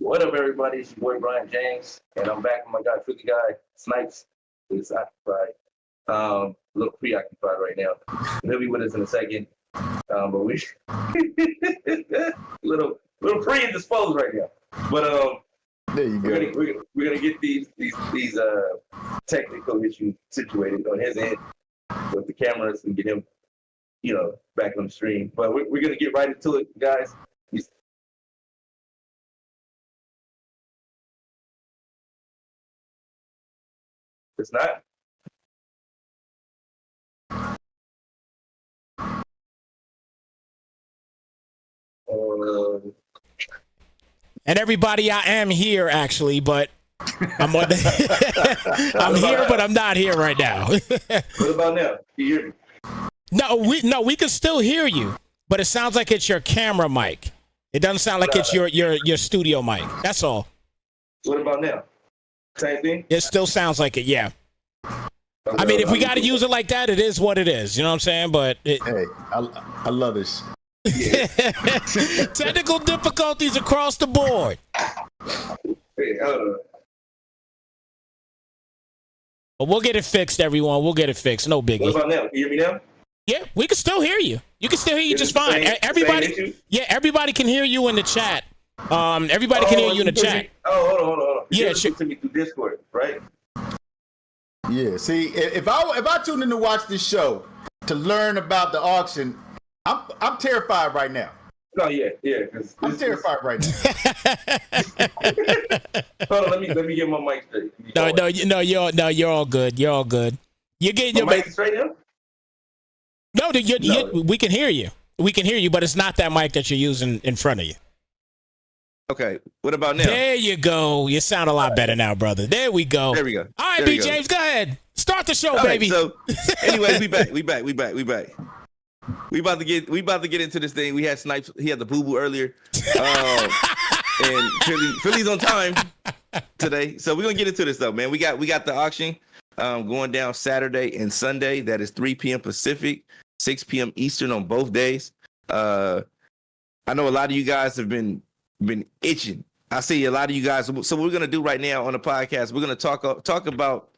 What up, everybody? It's your boy Brian James, and I'm back with my guy, Tricky Guy Snipes. He's occupied, a little preoccupied right now. He'll be with us in a second, but we little predisposed right now. But there you go. We're gonna get these technical issues situated on his end with the cameras and get him, back on the stream. But we're gonna get right into it, guys. It's not. And everybody, I am here actually, but I'm on I'm here, but I'm not here right now. What about now? Can you hear me? No, we can still hear you, but it sounds like it's your camera mic. It doesn't sound like it's your studio mic. That's all. What about now? Same thing? It still sounds like it, yeah. I mean, if we got to use it like that, it is what it is. You know what I'm saying? But hey, I love this. Yeah. Technical difficulties across the board. Hey, hold on. But we'll get it fixed, everyone. We'll get it fixed. No biggie. What about now? Can you hear me now? Yeah, we can still hear you. You can still hear you just fine. Everybody, everybody can hear you in the chat. Everybody can hear you in the chat. Oh, hold on. Yeah, sure. To me through Discord, right? Yeah. See, if I tune in to watch this show to learn about the auction, I'm terrified right now. No, yeah. I'm terrified right now. Hold on, let me get my mic straight. No, you're all good. You're all good. You get your mic straight now? No, we can hear you. We can hear you, but it's not that mic that you're using in front of you. Okay, what about now? There you go. You sound a lot better now, brother. There we go. There we go. All right, B. James, go ahead. Start the show, baby. So, anyways, we back. We about to get into this thing. We had Snipes. He had the boo boo earlier, and Philly's on time today. So we're gonna get into this though, man. We got the auction going down Saturday and Sunday. That is 3 p.m. Pacific, 6 p.m. Eastern on both days. I know a lot of you guys have been itching. I see a lot of you guys. So what we're gonna do right now on the podcast, we're gonna talk about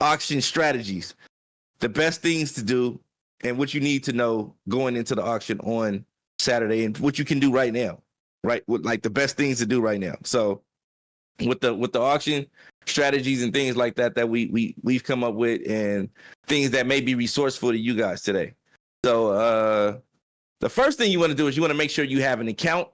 auction strategies, the best things to do, and what you need to know going into the auction on Saturday, and what you can do right now, right? Like the best things to do right now. So with the auction strategies and things like that we've come up with, and things that may be resourceful to you guys today. So the first thing you want to do is you want to make sure you have an account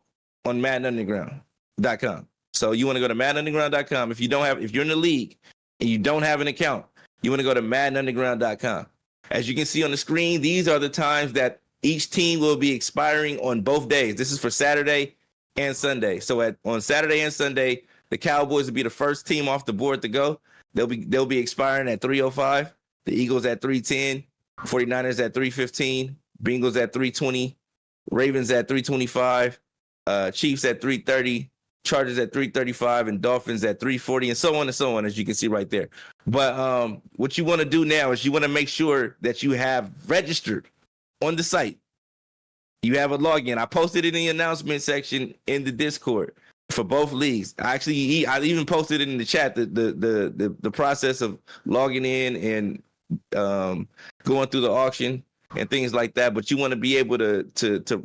on MaddenUnderground.com. So you want to go to MaddenUnderground.com. If you're in the league and you don't have an account, you want to go to MaddenUnderground.com. As you can see on the screen, these are the times that each team will be expiring on both days. This is for Saturday and Sunday. So on Saturday and Sunday, the Cowboys will be the first team off the board to go. They'll be expiring at 3:05. The Eagles at 3:10. 49ers at 3:15. Bengals at 3:20. Ravens at 3:25. Chiefs at 3:30. Chargers at 3:35, and Dolphins at 3:40, and so on, as you can see right there. But what you want to do now is you want to make sure that you have registered on the site. You have a login. I posted it in the announcement section in the Discord for both leagues. I even posted it in the chat, the process of logging in and going through the auction and things like that. But you want to be able to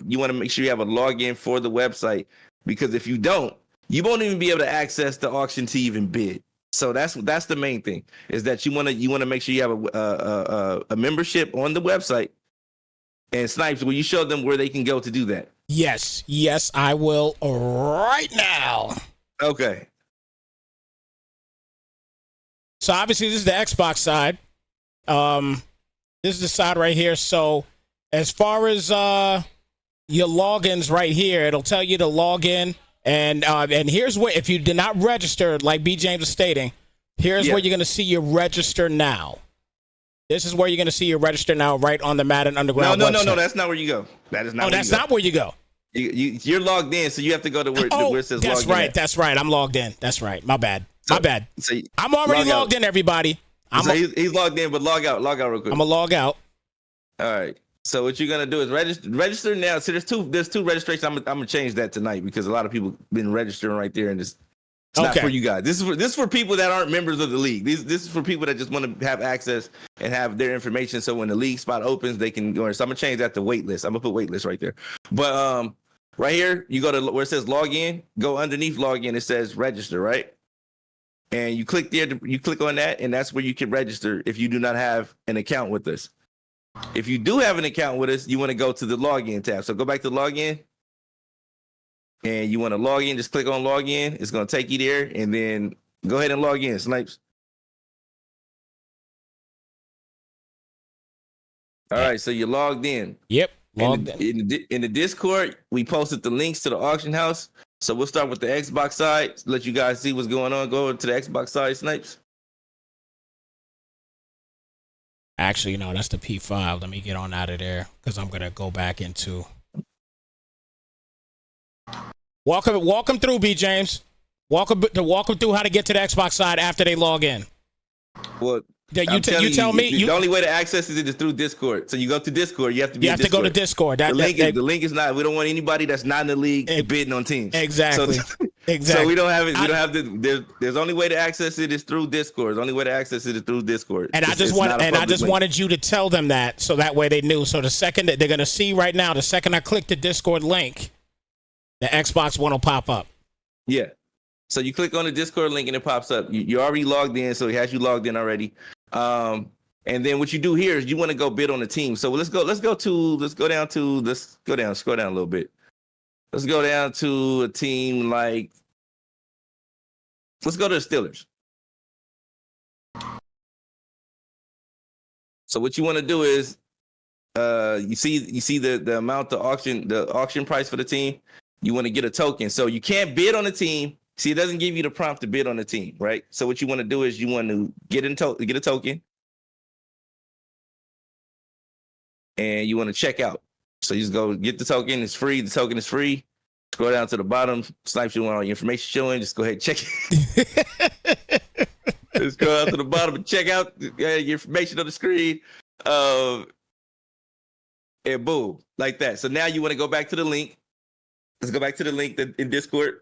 you want to make sure you have a login for the website, because if you don't, you won't even be able to access the auction to even bid. So that's the main thing, is that you want to make sure you have a membership on the website. And Snipes, will you show them where they can go to do that? Yes, I will right now. Okay. So obviously this is the Xbox side. This is the side right here. So as far as your logins right here, it'll tell you to log in. And here's where, if you did not register, like B. James is stating, here's where you're going to see your register now. This is where you're going to see your register now, right on the Madden Underground website. No, that's not where you go. That is not. Oh, that's not where you go. You're logged in, so you have to go to where it says that's log right. in. That's right. I'm logged in. That's right. My bad. So I'm already logged in, everybody. He's logged in, but log out real quick. I'm going to log out. All right. So what you're gonna do is register now. So there's two registrations. I'm gonna change that tonight because a lot of people been registering right there, and it's not for you guys. This is for people that aren't members of the league. This is for people that just want to have access and have their information. So when the league spot opens, they can go in. So I'm gonna change that to wait list. I'm gonna put wait list right there. But right here, you go to where it says log in. Go underneath log in. It says register, right? And you click there. You click on that, and that's where you can register if you do not have an account with us. If you do have an account with us, you want to go to the login tab. So go back to login, and you want to log in. Just click on login. It's going to take you there, and then go ahead and log in, Snipes. All right, so you're logged in. Yep, in the Discord, we posted the links to the auction house. So we'll start with the Xbox side. Let you guys see what's going on. Go to the Xbox side, Snipes. Actually, no, that's the P5. Let me get on out of there because I'm gonna go back into. Walk them through, B James. Walk them through how to get to the Xbox side after they log in. Well, you tell me. The only way to access it is through Discord. So you go to Discord. You have to be. You have to go to Discord. The link is not. We don't want anybody that's not in the league bidding on teams. Exactly. So we don't have it. We don't have the. There's only way to access it is through Discord. The only way to access it is through Discord. And I just wanted you to tell them that so that way they knew. So the second that they're gonna see right now, the second I click the Discord link, the Xbox One will pop up. Yeah. So you click on the Discord link and it pops up. You already logged in, so it has you logged in already. And then what you do here is you want to go bid on the team. So scroll down a little bit. Let's go down to a team like, let's go to the Steelers. So what you want to do is, you see the amount, the auction price for the team. You want to get a token. So you can't bid on the team. See, it doesn't give you the prompt to bid on the team, right? So what you want to do is you want to get a token, and you want to check out. So you just go get the token. It's free. The token is free. Scroll down to the bottom. Snipes, you want all your information showing. Just go ahead and check it. Just go out to the bottom and check out your information on the screen. And boom, like that. So now you want to go back to the link. Let's go back to the link in Discord.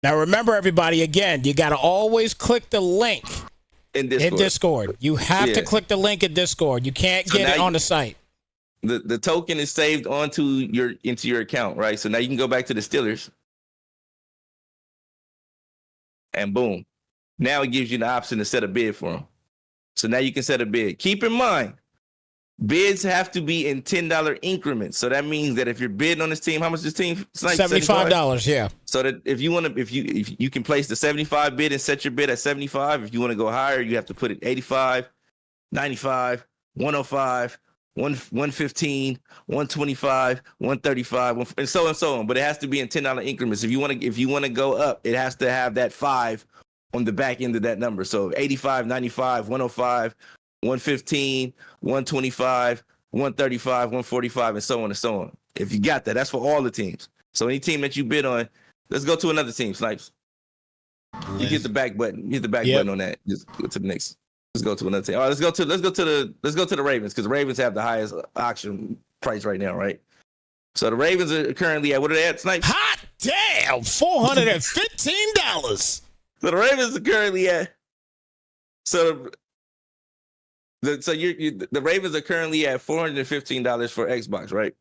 Now remember, everybody, again, you got to always click the link in Discord. You have to click the link in Discord. You can't get it on the site. The token is saved into your account, right? So now you can go back to the Steelers, and boom, now it gives you the option to set a bid for them. So now you can set a bid. Keep in mind, bids have to be in $10 increments. So that means that if you're bidding on this team, how much is this team? $75, yeah. So that if you can place the 75 bid and set your bid at 75. If you want to go higher, you have to put it 85, 95, 105, 115, 125, 135, and so on. But it has to be in $10 increments. If you want to go up, it has to have that 5 on the back end of that number. So 85, 95, 105, 115, 125, 135, 145, and so on and so on. If you got that, that's for all the teams. So any team that you bid on, let's go to another team, Snipes. You hit the back button. You hit the back button on that. Just go to the next. Let's go to another team. All right, let's go to the Ravens, because the Ravens have the highest auction price right now, right? So the Ravens are currently at, what are they at, Snipes? Hot damn, $415. So the Ravens are currently at. The Ravens are currently at $415 for Xbox, right?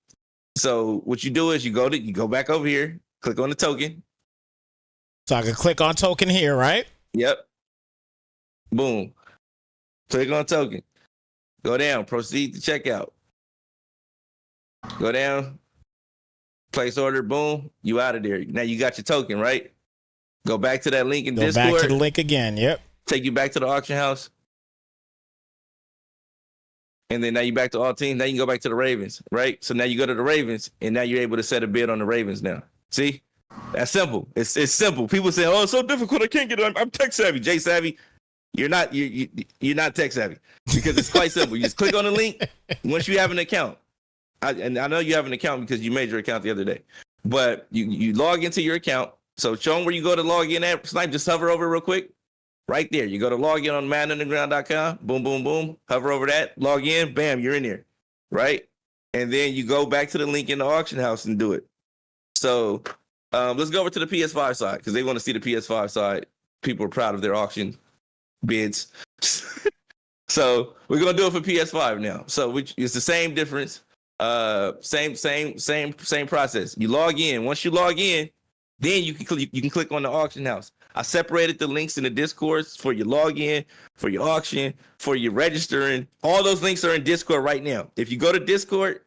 So what you do is you go back over here, click on the token. So I can click on token here, right? Yep. Boom. Click on token. Go down. Proceed to checkout. Go down. Place order. Boom. You out of there. Now you got your token, right? Go back to that link in Discord. Go back to the link again. Yep. Take you back to the auction house. And then now you're back to all teams. Now you can go back to the Ravens, right? So now you go to the Ravens, and now you're able to set a bid on the Ravens now. See? That's simple. It's simple. People say, "Oh, it's so difficult. I can't get it. I'm tech savvy." Jay savvy. You're not tech savvy, because it's quite simple. You just click on the link once you have an account. And I know you have an account because you made your account the other day. But you log into your account. So show them where you go to log in at. Snipe, just hover over real quick. right there. You go to log in on MaddenUnderground.com. Boom, boom, boom. Hover over that. Log in. Bam, you're in there, right? And then you go back to the link in the auction house and do it. So let's go over to the PS5 side because they want to see the PS5 side. People are proud of their auction bids. So we're gonna do it for PS5 now. So it's the same difference. Same process. You log in. Once you log in, then you can click on the auction house. I separated the links in the Discord for your login, for your auction, for your registering. All those links are in Discord right now. If you go to Discord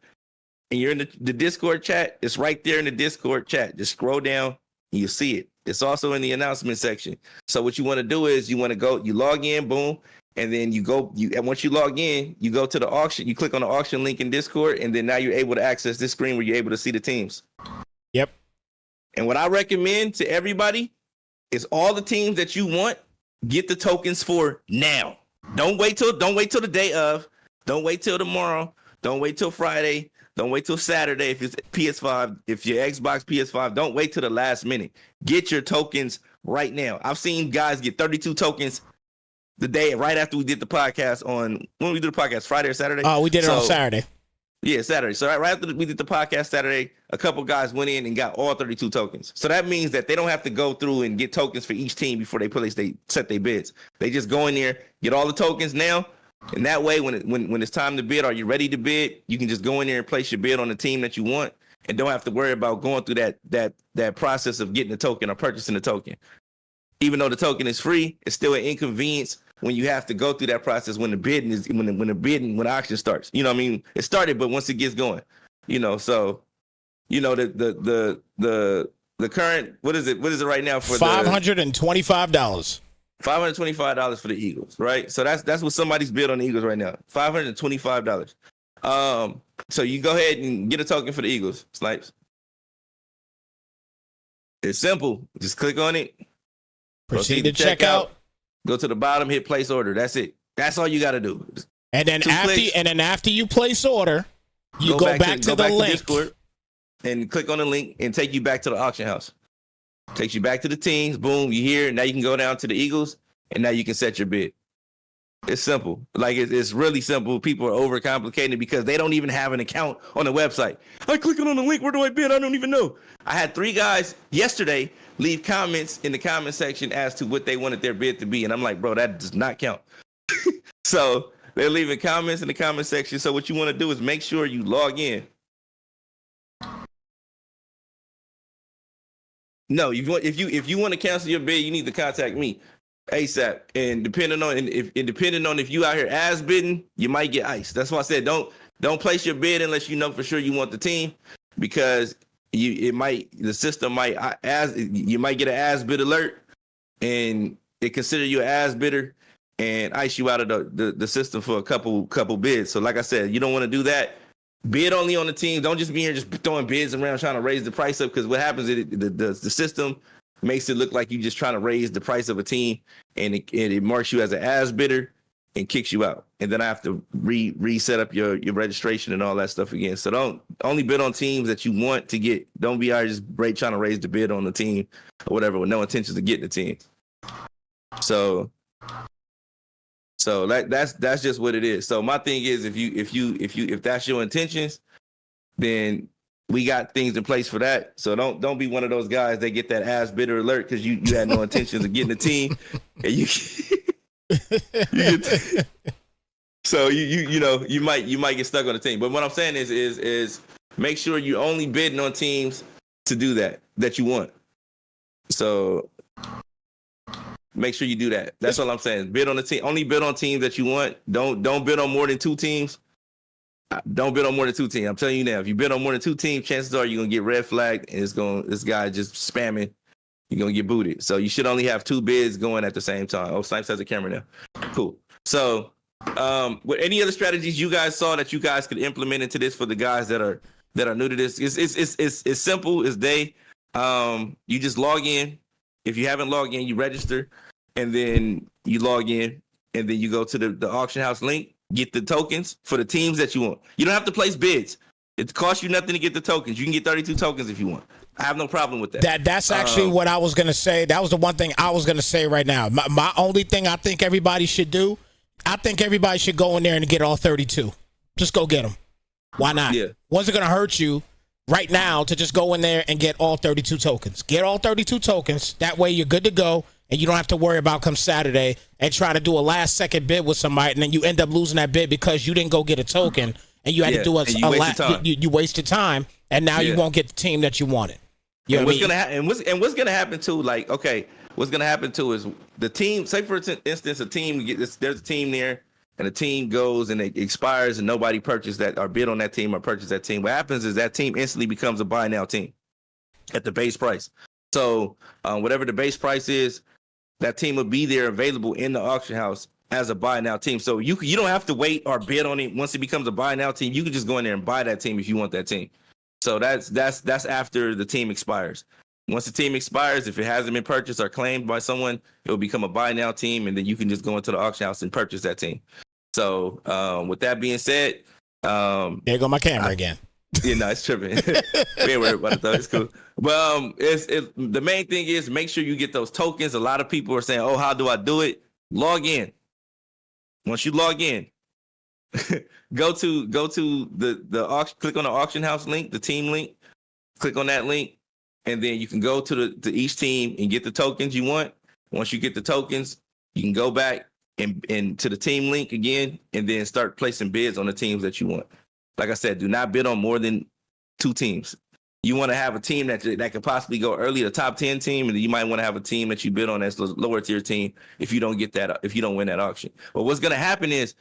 and you're in the Discord chat, it's right there in the Discord chat. Just scroll down and you see it. It's also in the announcement section. So what you want to do is you log in, boom. And then and once you log in, you go to the auction, you click on the auction link in Discord, and then now you're able to access this screen where you're able to see the teams. Yep. And what I recommend to everybody is all the teams that you want, get the tokens for now. Don't wait till the day of. Don't wait till tomorrow. Don't wait till Friday. Don't wait till Saturday if it's PS5. If your Xbox PS5, don't wait till the last minute. Get your tokens right now. I've seen guys get 32 tokens the day right after we did the podcast when we did the podcast, Friday or Saturday? We did it on Saturday. Yeah, Saturday. So right after we did the podcast Saturday, a couple guys went in and got all 32 tokens. So that means that they don't have to go through and get tokens for each team before they set their bids. They just go in there, get all the tokens now, and that way when it's time to bid, are you ready to bid? You can just go in there and place your bid on the team that you want and don't have to worry about going through that process of getting the token or purchasing the token. Even though the token is free, it's still an inconvenience when you have to go through that process when the auction starts. You know what I mean? It started, but once it gets going, so the current, what is it right now for $525. $525 for the Eagles, right? So that's what somebody's bid on the Eagles right now. $525. So you go ahead and get a token for the Eagles, Snipes. It's simple. Just click on it. Proceed to check out. Go to the bottom, hit place order. That's it. That's all you got to do. And then after you place order, you go back to the link Discord and click on the link and take you back to the auction house. Takes you back to the teams. Boom, you here. Now you can go down to the Eagles and now you can set your bid. It's simple. Like it's really simple. People are overcomplicating it because they don't even have an account on the website. I clicking on the link. Where do I bid? I don't even know. I had 3 guys yesterday leave comments in the comment section as to what they wanted their bid to be. And I'm like, bro, that does not count. So they're leaving comments in the comment section. So what you want to do is make sure you log in. No, if you want to cancel your bid, you need to contact me ASAP. And depending on if you out here as bidding, you might get iced. That's why I said don't place your bid unless you know for sure you want the team, because you might get an as bid alert and it consider you an as bidder and ice you out of the system for a couple bids. So like I said, you don't want to do that. Bid only on the team. Don't just be here just throwing bids around trying to raise the price up, because what happens is the system makes it look like you just trying to raise the price of a team, and it marks you as an as bidder and kicks you out. And then I have to reset up your registration and all that stuff again. So don't only bid on teams that you want to get. Don't be out just trying to raise the bid on the team or whatever with no intentions of getting the team. So that's just what it is. So my thing is, if that's your intentions, then we got things in place for that. So don't be one of those guys that get that ass bidder alert because you had no intentions of getting a team, and so you might get stuck on the team. But what I'm saying is make sure you're only bidding on teams to do that you want. So make sure you do that. That's all I'm saying. Bid on the team. Only bid on teams that you want. Don't bid on more than 2 teams. Don't bid on more than 2 teams. I'm telling you now, if you bid on more than 2 teams, chances are you're gonna get red flagged, and this guy just spamming. You're gonna get booted. So you should only have 2 bids going at the same time. Oh, Snipes has a camera now. Cool. So, with any other strategies you guys saw that you guys could implement into this for the guys that are new to this? It's simple as day. You just log in. If you haven't logged in, you register, and then you log in, and then you go to the auction house link. Get the tokens for the teams that you want. You don't have to place bids. It costs you nothing to get the tokens. You can get 32 tokens if you want. I have no problem with that. That's actually what I was gonna say. That was the one thing I was gonna say right now. My only thing I think everybody should do, I think everybody should go in there and get all 32. Just go get them. Why not? Yeah. What's it gonna hurt you right now to just go in there and get all 32 tokens? Get all 32 tokens. That way you're good to go, and you don't have to worry about come Saturday and try to do a last second bid with somebody, and then you end up losing that bid because you didn't go get a token, and you had to do you wasted time, and now you won't get the team that you wanted. You know what's gonna happen too? Like, okay, what's gonna happen too is the team. Say for instance, a team there's a team there, and the team goes and it expires, and nobody purchased that or bid on that team or purchased that team. What happens is that team instantly becomes a buy now team at the base price. So whatever the base price is, that team will be there available in the auction house as a buy now team. So you don't have to wait or bid on it. Once it becomes a buy now team, you can just go in there and buy that team if you want that team. So that's after the team expires. Once the team expires, if it hasn't been purchased or claimed by someone, it will become a buy now team, and then you can just go into the auction house and purchase that team. So with that being said, there go my camera again. Yeah, no, it's tripping. We ain't worried about it though. It's cool. But the main thing is make sure you get those tokens. A lot of people are saying, "Oh, how do I do it?" Log in. Once you log in, go to the auction. Click on the auction house link, the team link. Click on that link, and then you can go to each team and get the tokens you want. Once you get the tokens, you can go back and to the team link again, and then start placing bids on the teams that you want. Like I said, do not bid on more than 2 teams. You want to have a team that could possibly go early, the top 10 team, and then you might want to have a team that you bid on that's lower tier team if you don't win that auction. But what's going to happen is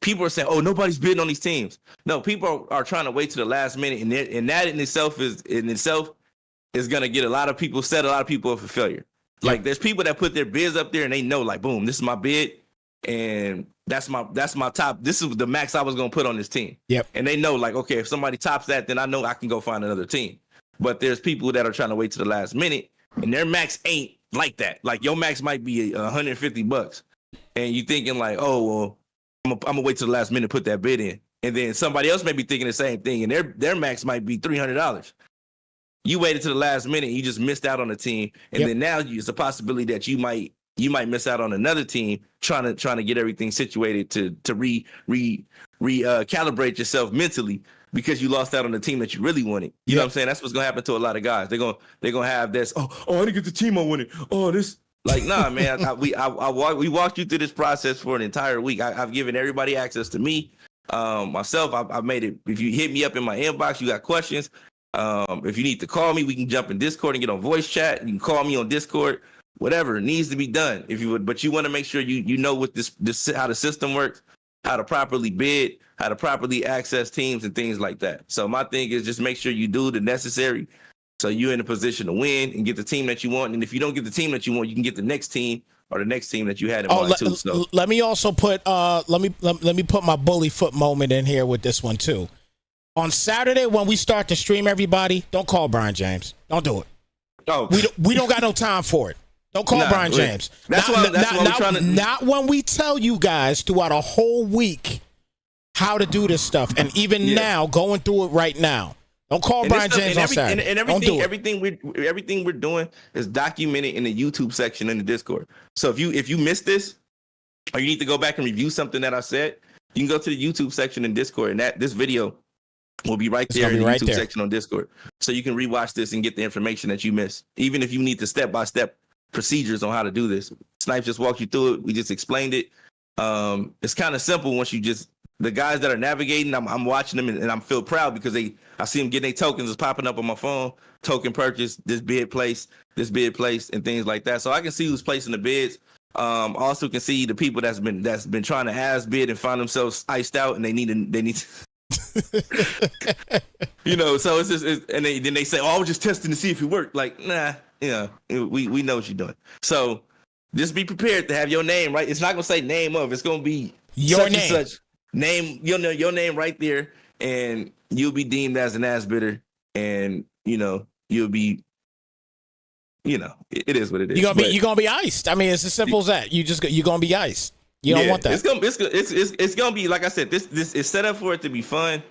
people are saying, "Oh, nobody's bidding on these teams." No, people are trying to wait to the last minute, and that in itself is going to get a lot of people up for failure. Yeah. Like there's people that put their bids up there and they know, like, boom, this is my bid, and that's my top. This is the max I was going to put on this team. Yep. And they know, like, okay, if somebody tops that, then I know I can go find another team. But there's people that are trying to wait to the last minute, and their max ain't like that. Like your max might be $150, and you thinking like, oh well, I'm gonna wait till the last minute to put that bid in, and then somebody else may be thinking the same thing, and their max might be $300. You waited to the last minute, and you just missed out on the team, and then now it's a possibility that you might miss out on another team trying to get everything situated to calibrate yourself mentally because you lost out on the team that you really wanted. You know what I'm saying? That's what's gonna happen to a lot of guys. They're gonna have this. Oh, I didn't get the team I wanted. Oh, this. Like, nah, man. We walked you through this process for an entire week. I've given everybody access to me. Myself, I've made it. If you hit me up in my inbox, you got questions. If you need to call me, we can jump in Discord and get on voice chat. You can call me on Discord. Whatever needs to be done, if you would. But you want to make sure you know what this how the system works, how to properly bid, how to properly access teams and things like that. So my thing is just make sure you do the necessary. So you're in a position to win and get the team that you want. And if you don't get the team that you want, you can get the next team or the next team that you had in mind too. So let me also put let me put my bully foot moment in here with this one too. On Saturday when we start to stream, everybody, don't call Brian James. Don't do it. Oh, we don't got no time for it. Don't call Brian James. Not when we tell you guys throughout a whole week how to do this stuff, and even now going through it right now. Don't call Brian James on Saturday. And everything we're doing is documented in the YouTube section in the Discord. So if you missed this, or you need to go back and review something that I said, you can go to the YouTube section in Discord, and this video will be right there in the YouTube section on Discord. So you can rewatch this and get the information that you missed, even if you need the step-by-step procedures on how to do this. Snipe just walked you through it. We just explained it. It's kind of simple once you just the guys that are navigating. I'm watching them and I feel proud because I see them getting their tokens. It's popping up on my phone. Token purchase, this bid placed, and things like that. So I can see who's placing the bids. Also can see the people that's been trying to ask bid and find themselves iced out and they need. You know, so it's just and then they say, "Oh, I was just testing to see if it worked." Like, nah. Yeah, we know what you're doing. So just be prepared to have your name right. It's not gonna say name of. It's gonna be your such name. And such name. You'll know your name right there, and you'll be deemed as an ass bidder, and you'll be. It is what it is. You're gonna be iced. I mean, it's as simple as that. You're gonna be iced. You don't want that. It's gonna be like I said. This is set up for it to be fun.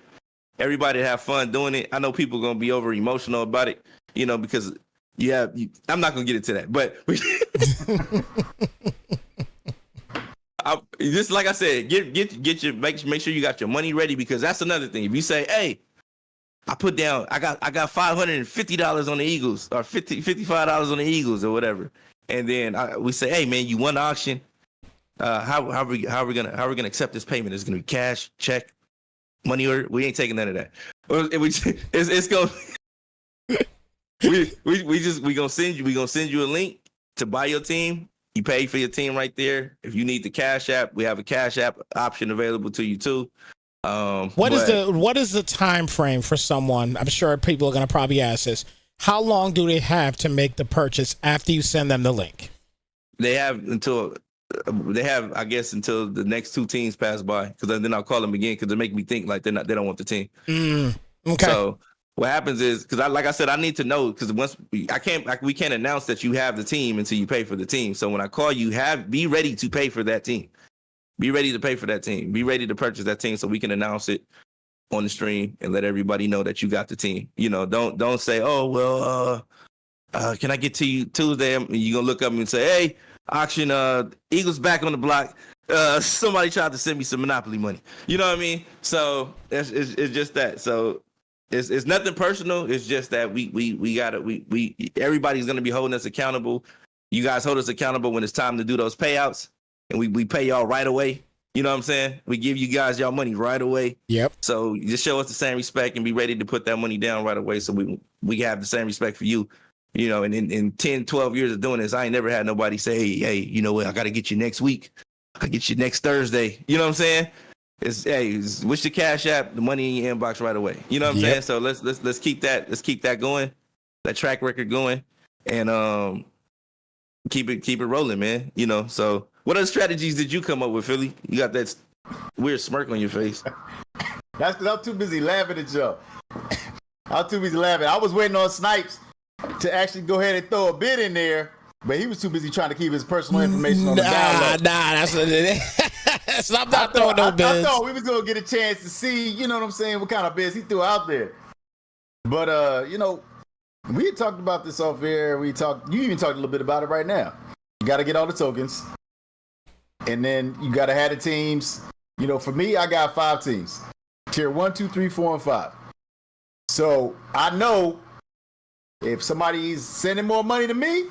Everybody have fun doing it. I know people are gonna be over emotional about it. because I'm not gonna get into that, but just like I said, get your make sure you got your money ready, because that's another thing. If you say, hey, I got $550 on the Eagles, or $55 on the Eagles, or whatever, and then we say, hey man, you won the auction. How are we gonna accept this payment? Is it gonna be cash, check, money order? We ain't taking none of that. It's going. We gonna send you a link to buy your team. You pay for your team right there. If you need the Cash App, we have a Cash App option available to you too. What is the time frame for someone? I'm sure people are going to probably ask this. How long do they have to make the purchase after you send them the link? They have, I guess, until the next two teams pass by, because then I'll call them again, because they make me think like they don't want the team. Okay. So what happens is, because like I said, I need to know, because once we can't announce that you have the team until you pay for the team. So when I call you, be ready to pay for that team. Be ready to pay for that team. Be ready to purchase that team so we can announce it on the stream and let everybody know that you got the team. Don't say, oh well, can I get to you Tuesday? You're gonna look up and say, hey, auction, Eagles back on the block. Somebody tried to send me some Monopoly money. You know what I mean? So it's just that. So it's nothing personal. It's just that we everybody's gonna be holding us accountable. You guys hold us accountable when it's time to do those payouts, and we pay y'all right away. You know what I'm saying? We give you guys y'all money right away. Yep. So just show us the same respect and be ready to put that money down right away, so we have the same respect for you. And in 10, 12 years of doing this, I ain't never had nobody say, hey, you know what, I got to get you next week. I get you next Thursday. You know what I'm saying? It's wish the Cash App, the money in your inbox right away. You know what I'm saying? So let's keep that going, that track record going, and keep it rolling, man. So what other strategies did you come up with, Philly? You got that weird smirk on your face. That's because I'm too busy laughing at y'all. I'm too busy laughing. I was waiting on Snipes to actually go ahead and throw a bid in there, but he was too busy trying to keep his personal information on the download. That's what it is. I'm not throwing no bids. I thought we was gonna get a chance to see, you know what I'm saying, what kind of bids he threw out there. But we had talked about this off air. You even talked a little bit about it right now. You got to get all the tokens, and then you got to have the teams. For me, I got 5 teams: tier 1, 2, 3, 4, and 5. So I know if somebody's sending more money to me,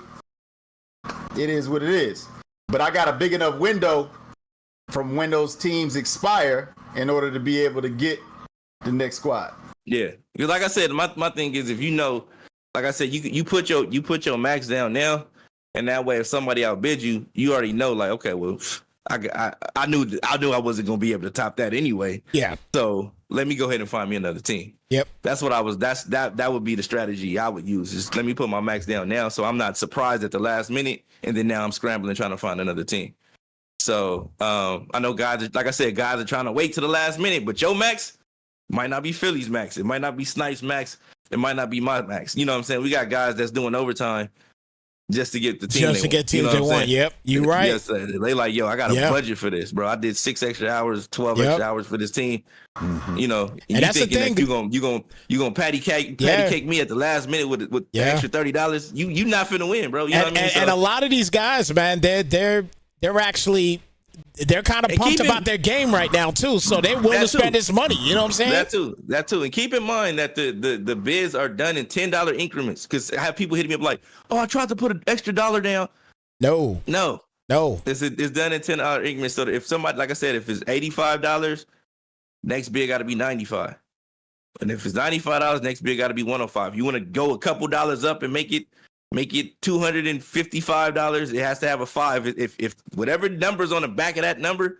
it is what it is. But I got a big enough window from when those teams expire in order to be able to get the next squad. Yeah, because like I said, my thing is, if like I said, you put your max down now, and that way if somebody outbids you, you already know, like, okay, well, I knew I wasn't gonna be able to top that anyway. Yeah. So let me go ahead and find me another team. Yep. That would be the strategy I would use. Just let me put my max down now, so I'm not surprised at the last minute, and then now I'm scrambling trying to find another team. So I know guys are trying to wait to the last minute, but your max might not be Philly's max. It might not be Snipes' max. It might not be my max. You know what I'm saying? We got guys that's doing overtime just to get the team. Just to get teams they want. Yep, you right. Yes, they like, yo, I got a budget for this, bro. I did 6 extra hours, 12 extra hours for this team. Mm-hmm. And you that's thinking the thing. that you gonna patty cake me at the last minute with the extra $30? You not finna win, bro. You know what I mean? And a lot of these guys, man, they're actually. They're kind of pumped about their game right now too, so they're willing to spend this money. You know what I'm saying? That too. And keep in mind that the bids are done in $10 increments, because I have people hitting me up like, "Oh, I tried to put an extra dollar down." No. It's done in $10 increments. So if somebody, like I said, if it's $85, next bid got to be $95, and if it's $95, next bid got to be $105. You want to go a couple dollars up and make it $255, it has to have a 5. If whatever number's on the back of that number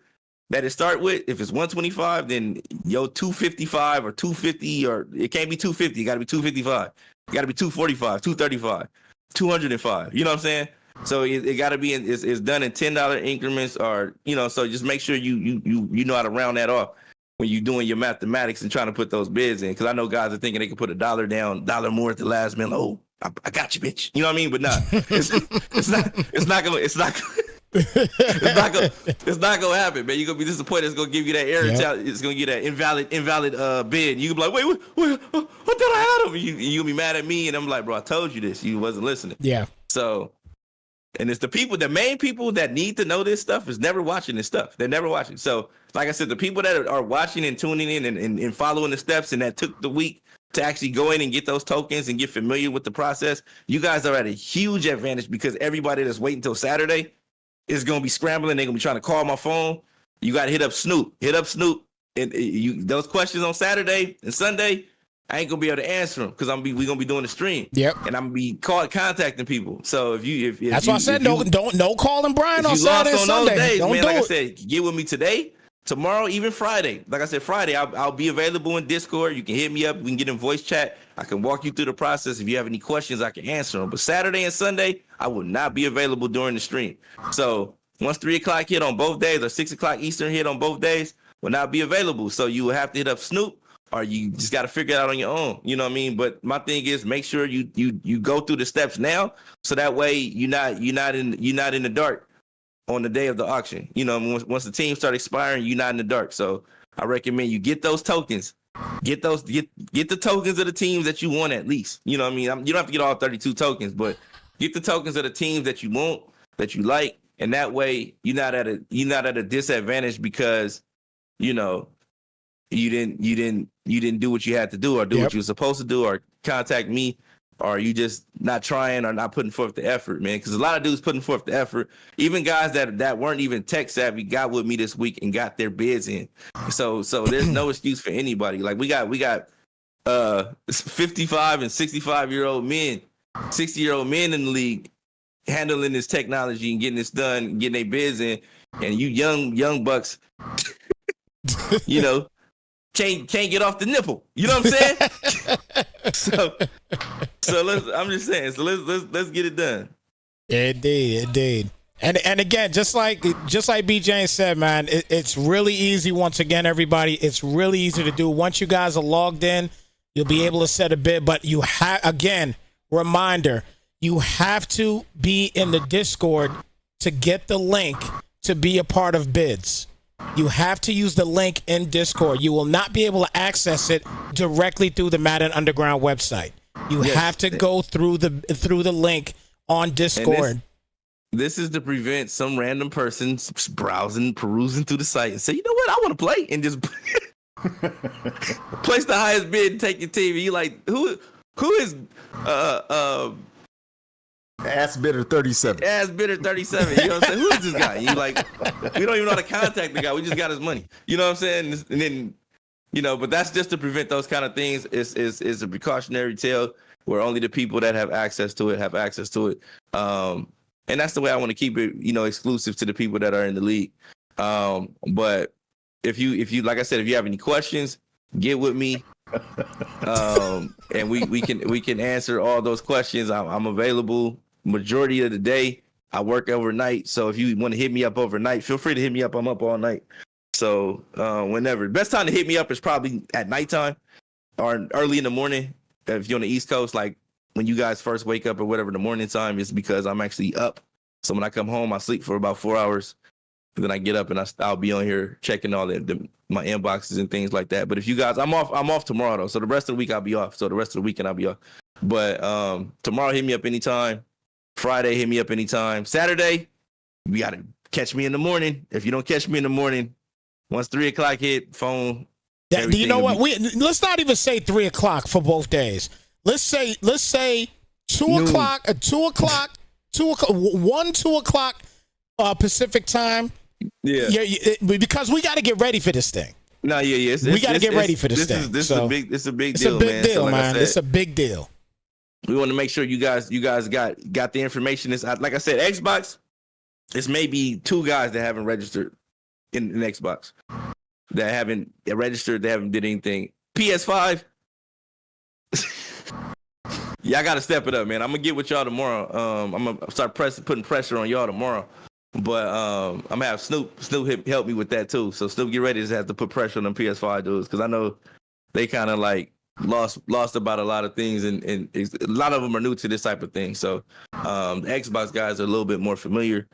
that it start with, if it's 125, then 255 or 250, or it can't be 250. It got to be 255. It got to be 245, 235, 205. You know what I'm saying? So it got to be it's done in $10 increments, or so just make sure you know how to round that off when you're doing your mathematics and trying to put those bids in. Because I know guys are thinking they can put $1 down, $1 more at the last minute. Oh, I got you, bitch. You know what I mean? But nah, it's not It's not gonna happen, man. You're gonna be disappointed. It's gonna give you that error. It's gonna give you that invalid bid. You gonna be like, wait, what did I have? You gonna be mad at me, and I'm like, bro, I told you this. You wasn't listening. Yeah. So, and it's the main people that need to know this stuff is never watching this stuff. They're never watching. So, like I said, the people that are watching and tuning in and following the steps and that took the week to actually go in and get those tokens and get familiar with the process, you guys are at a huge advantage because everybody that's waiting until Saturday is going to be scrambling. They're going to be trying to call my phone. You got to hit up Snoop. And those questions on Saturday and Sunday, I ain't going to be able to answer them because we're going to be doing the stream. Yep. And I'm going to be contacting people. So if that's why I said no calling Brian on Saturday and Sunday. Days, don't man, do like it. I said, get with me today, tomorrow, even Friday. Like I said, Friday, I'll be available in Discord. You can hit me up. We can get in voice chat. I can walk you through the process. If you have any questions, I can answer them. But Saturday and Sunday, I will not be available during the stream. So once 3 o'clock hit on both days or 6 o'clock Eastern hit on both days, will not be available. So you will have to hit up Snoop or you just got to figure it out on your own. You know what I mean? But my thing is make sure you go through the steps now. So that way you're not in the dark on the day of the auction. You know, once the team start expiring, you're not in the dark. So I recommend you get those tokens. Get the tokens of the teams that you want at least. You know what I mean? You don't have to get all 32 tokens, but get the tokens of the teams that you want, that you like, and that way you're not at a disadvantage because you know you didn't do what you had to do or do what you were supposed to do or contact me or you just not trying or not putting forth the effort, man. Because a lot of dudes putting forth the effort. Even guys that weren't even tech savvy got with me this week and got their bids in. So there's no excuse for anybody. Like we got 55 and 65-year-old men, 60-year-old men in the league handling this technology and getting this done, getting their bids in, and you young bucks, you know, can't get off the nipple. You know what I'm saying? so I'm just saying. So let's get it done. Indeed. And again, just like B. James said, man, it's really easy. Once again, everybody, it's really easy to do. Once you guys are logged in, you'll be able to set a bid. But you reminder, you have to be in the Discord to get the link to be a part of bids. You have to use the link in Discord. You will not be able to access it directly through the Madden Underground website. You have to go through the link on Discord. This is to prevent some random person perusing through the site and say, you know what, I want to play, and just place the highest bid and take your team. You like who is Ass bidder 37. Ass bidder 37. You know what I'm saying? Who is this guy? You like, we don't even know how to contact the guy. We just got his money. You know what I'm saying? And then, you know, but that's just to prevent those kind of things. It's a precautionary tale where only the people that have access to it have access to it. And that's the way I want to keep it, you know, exclusive to the people that are in the league. But if you, like I said, if you have any questions, get with me. And we can answer all those questions. I'm available majority of the day. I work overnight, so if you want to hit me up overnight, feel free to hit me up. I'm up all night, so whenever. Best time to hit me up is probably at nighttime or early in the morning. If you're on the East Coast, like when you guys first wake up or whatever, the morning time is because I'm actually up. So when I come home, I sleep for about 4 hours. And then I get up and I'll be on here checking all my inboxes and things like that. But if you guys, I'm off tomorrow though. So the rest of the week I'll be off. So the rest of the weekend I'll be off. But tomorrow, hit me up anytime. Friday, hit me up anytime. Saturday, you got to catch me in the morning. If you don't catch me in the morning, once 3 o'clock hit, phone. You know what? Let's not even say 3 o'clock for both days. Let's say 2 o'clock, 2 o'clock, 2 o'clock Pacific time. Yeah, because we got to get ready for this thing. No, yeah. We got to get ready for this thing. It's a big deal, man. It's a big deal, man. It's a big deal. We want to make sure you guys got the information. It's like I said, Xbox. It's maybe 2 guys that haven't registered in Xbox, that haven't registered. They haven't did anything. PS5. Yeah, I got to step it up, man. I'm gonna get with y'all tomorrow. I'm gonna start putting pressure on y'all tomorrow. But I'm gonna have Snoop help me with that too. So Snoop, get ready to have to put pressure on them PS5 dudes, because I know they kind of like lost about a lot of things, and a lot of them are new to this type of thing. So the Xbox guys are a little bit more familiar.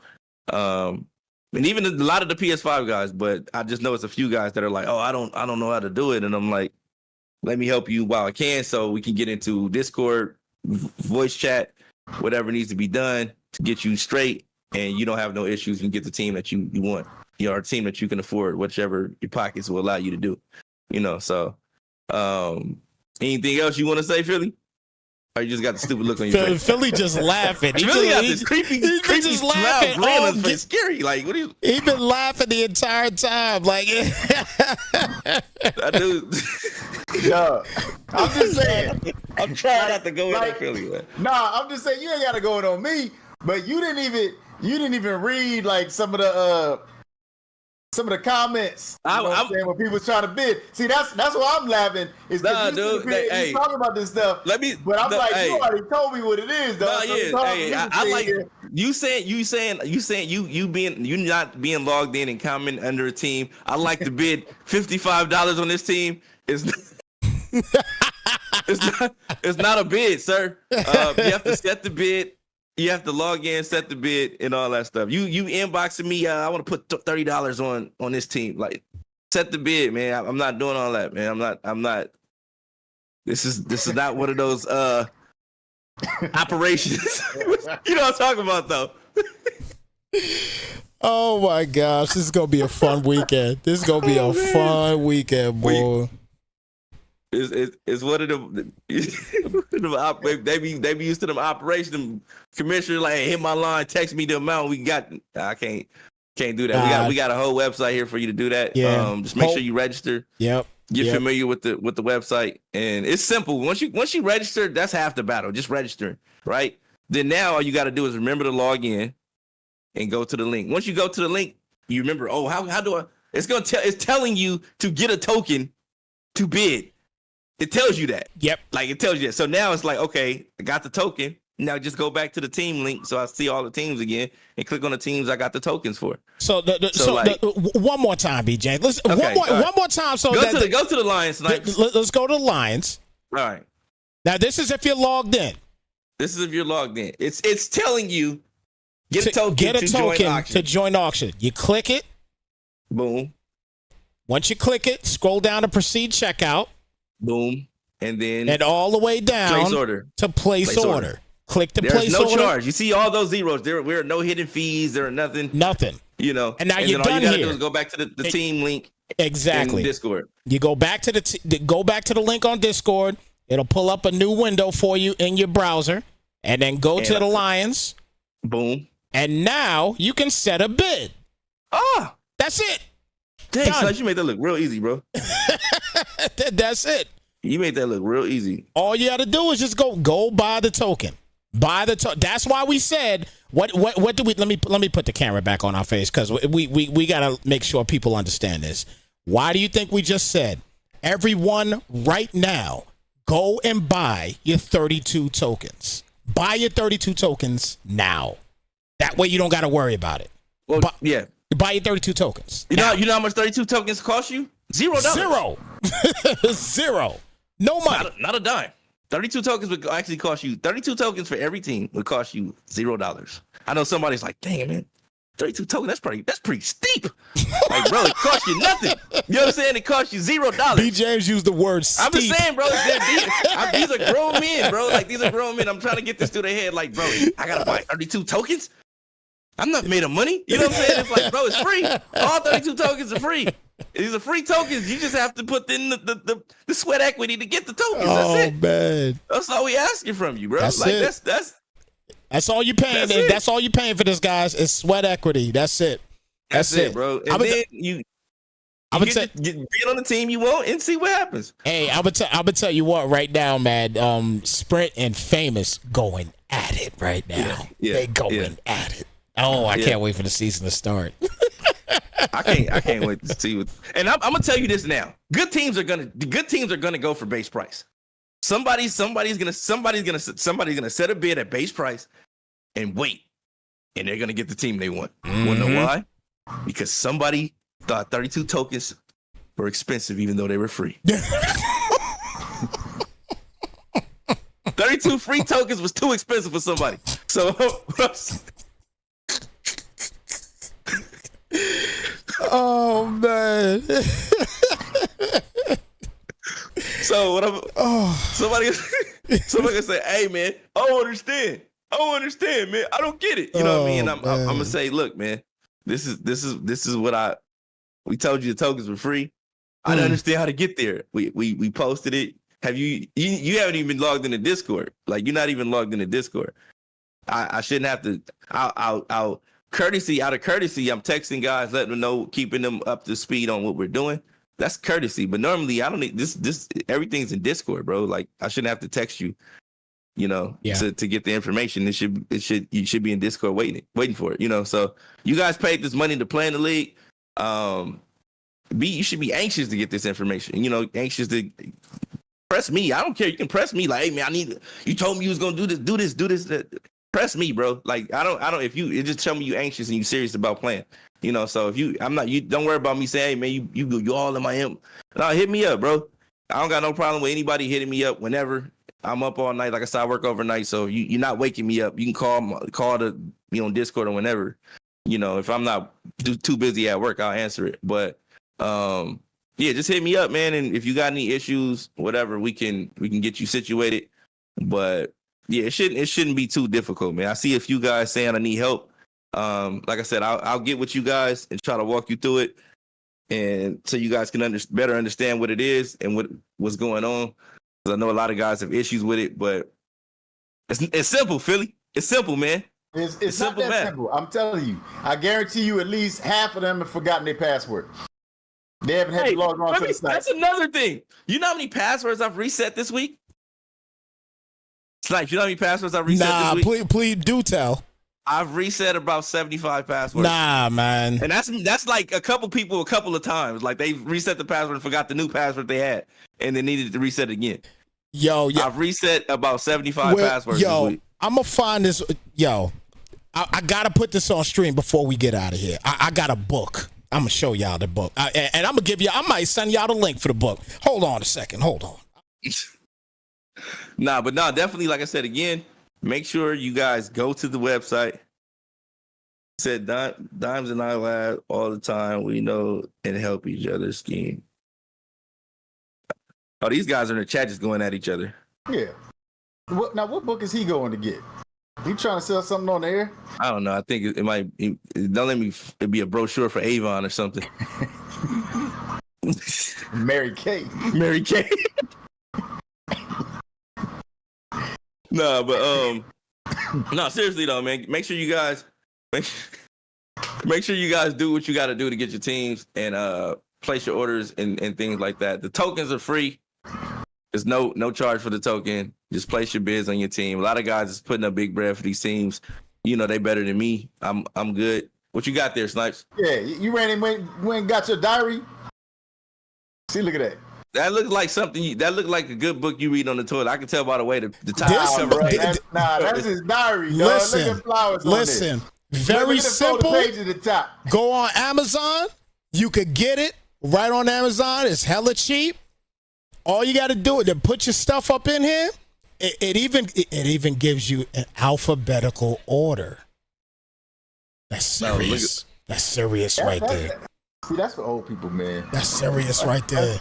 And even a lot of the PS5 guys, but I just know it's a few guys that are like, oh, I don't know how to do it. And I'm like, let me help you while I can so we can get into Discord, voice chat, whatever needs to be done to get you straight. And you don't have no issues and get the team that you want. You know, a team that you can afford, whichever your pockets will allow you to do. You know, so anything else you want to say, Philly? Or you just got the stupid look on your face? Philly just laughing. He really got this creepy just smile laughing. grin on his face. Scary. Like, what are you? He been laughing the entire time. Like, That dude. No, I'm just saying. I'm trying not to go in on Philly, man. Nah, I'm just saying you ain't gotta go in on me. But you didn't even read like some of the comments. You know what I'm saying, when people was trying to bid. See, that's why I'm laughing. Is Nah, dude, hey, talking about this stuff. But I'm you already told me what it is, though. Nah, So yeah, I like you not being logged in and commenting under a team. I like to bid $55 on this team. It's not a bid, sir. You have to set the bid. You have to log in, set the bid, and all that stuff. You inboxing me. I want to put $30 on this team. Like, set the bid, man. I'm not doing all that, man. I'm not. This is not one of those operations. You know what I'm talking about, though. oh my gosh, this is gonna be a fun weekend. This is gonna be a fun weekend, boy. It's one of them. They be used to them operation commissioner like, hey, hit my line, text me the amount we got. I can't do that. We got a whole website here for you to do that. Yeah. Just make sure you register. Yep. Get familiar with the website, and it's simple. Once you register, that's half the battle. Just register, right? Then now all you got to do is remember to log in and go to the link. Once you go to the link, you remember. Oh, how do I? It's telling you to get a token to bid. It tells you that. Yep. Like, it tells you that. So now it's like, okay, I got the token. Now just go back to the team link so I see all the teams again and click on the teams I got the tokens for. So one more time, BJ. Listen, okay, one more time. So go to the Lions. Let's go to the Lions. All right. Now this is if you're logged in. This is if you're logged in. It's telling you get a token to join auction. You click it. Boom. Once you click it, scroll down to proceed checkout. Boom. And all the way down place order. To place order. Click the place order. There's no charge. You see all those zeros. There are no hidden fees. There are nothing. Nothing. You know. And now you're done. All you gotta here. do is go back to the team link. Exactly. In Discord. You go back to the link on Discord. It'll pull up a new window for you in your browser, and then go to the Lions. Boom. And now you can set a bid. Ah, that's it. Dang, son, you made that look real easy, bro. That's it. You made that look real easy. All you got to do is just go buy the token. Buy the token. That's why we said what do we? Let me put the camera back on our face because we got to make sure people understand this. Why do you think we just said everyone right now go and buy your 32 tokens? Buy your 32 tokens now. That way you don't got to worry about it. Well, yeah. Buy your 32 tokens. You know how much 32 tokens cost you? $0. Zero. No money. Not a dime. 32 tokens would actually cost you 32 tokens for every team would cost you $0. I know somebody's like, damn, man, 32 tokens, that's pretty steep. Like, bro, it costs you nothing. You know what I'm saying? It costs you $0. B. James used the word steep. I'm just saying, bro, these are grown men, bro. Like, these are grown men. I'm trying to get this through their head. Like, bro, I gotta buy 32 tokens? I'm not made of money. You know what I'm saying? It's like, bro, it's free. All 32 tokens are free. These are free tokens. You just have to put in the sweat equity to get the tokens. That's it. Man. That's all we asking from you, bro. That's like it. That's all you're paying. That's all you're paying for this, guys. Is sweat equity. That's it. That's it, bro. And then you get on the team you want and see what happens. Hey, I'm gonna tell you what right now, man. Sprint and Famous going at it right now. Yeah. They going at it. Oh, I can't wait for the season to start. I can't wait to see what. And I'm gonna tell you this now. Good teams are gonna go for base price. Somebody's gonna set a bid at base price and wait, and they're gonna get the team they want. Mm-hmm. Wanna know why? Because somebody thought 32 tokens were expensive, even though they were free. 32 free tokens was too expensive for somebody. So Oh man. So what somebody gonna say, hey man, I don't understand, man. I don't get it. You know what I mean? And I'm gonna say, look, man, this is what we told you the tokens were free. I don't understand how to get there. We posted it. Have you haven't even logged into Discord? Like, you're not even logged into Discord. I shouldn't have to. I'll out of courtesy, I'm texting guys, letting them know, keeping them up to speed on what we're doing. That's courtesy. But normally, I don't need this. Everything's in Discord, bro. Like, I shouldn't have to text you, to get the information. You should be in Discord waiting for it. So you guys paid this money to play in the league. You should be anxious to get this information. Anxious to press me. I don't care. You can press me like, hey man, you told me you was gonna do this. Press me, bro. Like, I don't. If it just tell me you anxious and you serious about playing. So if you don't worry about me saying, hey man, you all in my imp. No, hit me up, bro. I don't got no problem with anybody hitting me up whenever. I'm up all night. Like I said, I work overnight, so you're not waking me up. You can call the on Discord or whenever. If I'm not too busy at work, I'll answer it. But yeah, just hit me up, man. And if you got any issues, whatever, we can get you situated. But yeah, it shouldn't be too difficult, man. I see a few guys saying I need help. Like I said, I'll get with you guys and try to walk you through it, and so you guys can better understand what it is and what's going on. Because I know a lot of guys have issues with it, but it's simple, Philly. It's simple, man. It's simple, not that simple. I'm telling you. I guarantee you, at least half of them have forgotten their password. They haven't had to log on to the site. That's another thing. You know how many passwords I've reset this week? Snipes, you know how many passwords I've reset this week? Please do tell. I've reset about 75 passwords. Nah, man. And that's like a couple people a couple of times. Like, they reset the password and forgot the new password they had, and they needed to reset it again. Yo. I've reset about 75 passwords this week. I'm going to find this. Yo, I got to put this on stream before we get out of here. I got a book. I'm going to show y'all the book. And I'm going to give you, I might send y'all the link for the book. Hold on a second. Hold on. Definitely, like I said, again, make sure you guys go to the website. Said Dimes and I laugh all the time. We know and help each other scheme. Oh, these guys are in the chat just going at each other. Yeah. What book is he going to get? He trying to sell something on the air? I don't know. I think it might. Don't let me. It'd be a brochure for Avon or something. Mary Kay. No, but no, seriously though, man. Make sure you guys do what you got to do to get your teams and place your orders and things like that. The tokens are free. There's no charge for the token. Just place your bids on your team. A lot of guys is putting up big bread for these teams. They better than me. I'm good. What you got there, Snipes? Yeah, you ran and went and got your diary. See, look at that. That looks like something. That looked like a good book you read on the toilet. I can tell by the way the title cover. That's his diary. Listen, look at flowers listen. Very simple. Page at the top. Go on Amazon. You could get it right on Amazon. It's hella cheap. All you got to do is to put your stuff up in here. It even gives you an alphabetical order. That's serious. That's serious right there. See, that's for old people, man. That's serious right there.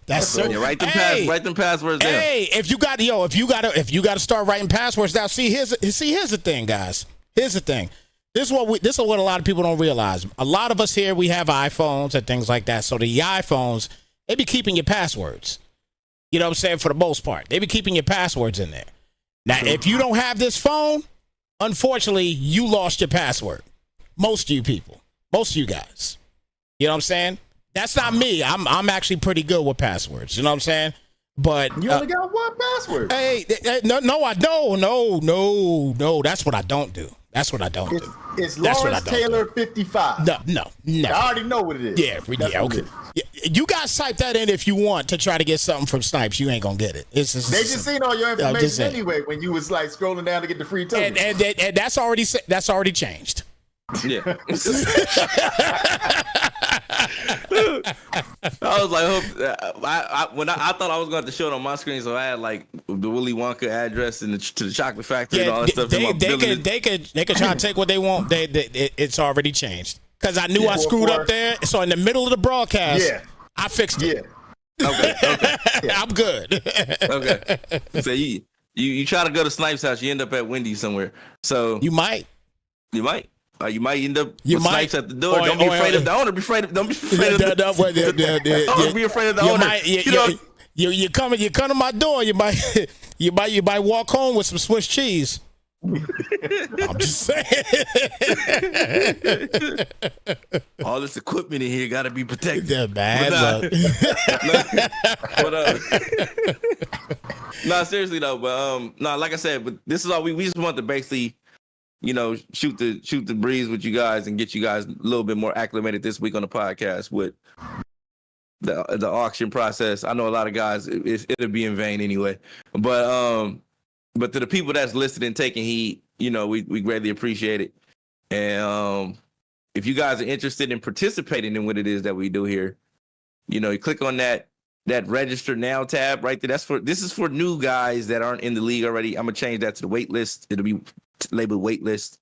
That's serious. Write them passwords down. Hey, if you got to start writing passwords down. Here's the thing, guys. Here's the thing. This is what a lot of people don't realize. A lot of us here, we have iPhones and things like that. So the iPhones, they be keeping your passwords. You know what I'm saying? For the most part, they be keeping your passwords in there. Now, if you don't have this phone, unfortunately, you lost your password. Most of you people, most of you guys. You know what I'm saying? That's not me. I'm actually pretty good with passwords. You know what I'm saying? But you only got one password. Hey, no. That's what I don't do. That's what I don't do. It's Lawrence Taylor 55. No. I already know what it is. Yeah, okay. You guys type that in if you want to try to get something from Snipes. You ain't gonna get it. They just seen all your information anyway when you was like scrolling down to get the free token. And that's already changed. Yeah. I was like, I thought I was going to show it on my screen, so I had like the Willy Wonka address and to the chocolate factory and all that stuff. They could try to take what they want. It's already changed. because I knew I screwed up there. So in the middle of the broadcast, I fixed it. Okay. I'm good. Okay. So you try to go to Snipes' house, you end up at Wendy's somewhere. So you might. You might end up with Snipes at the door. Don't be afraid of the owner. Don't be afraid of don't be afraid of the owner. You come to my door. You might walk home with some Swiss cheese. I'm just saying. All this equipment in here got to be protected. Yeah, man. No, seriously though. But like I said, but this is all we just want to basically, shoot the breeze with you guys and get you guys a little bit more acclimated this week on the podcast with the auction process. I know a lot of guys it'll be in vain anyway, but to the people that's listed and taking heed, we greatly appreciate it. And if you guys are interested in participating in what it is that we do here, you click on that register now tab right there. This is for new guys that aren't in the league already. I'm gonna change that to the wait list. It'll be labeled wait list,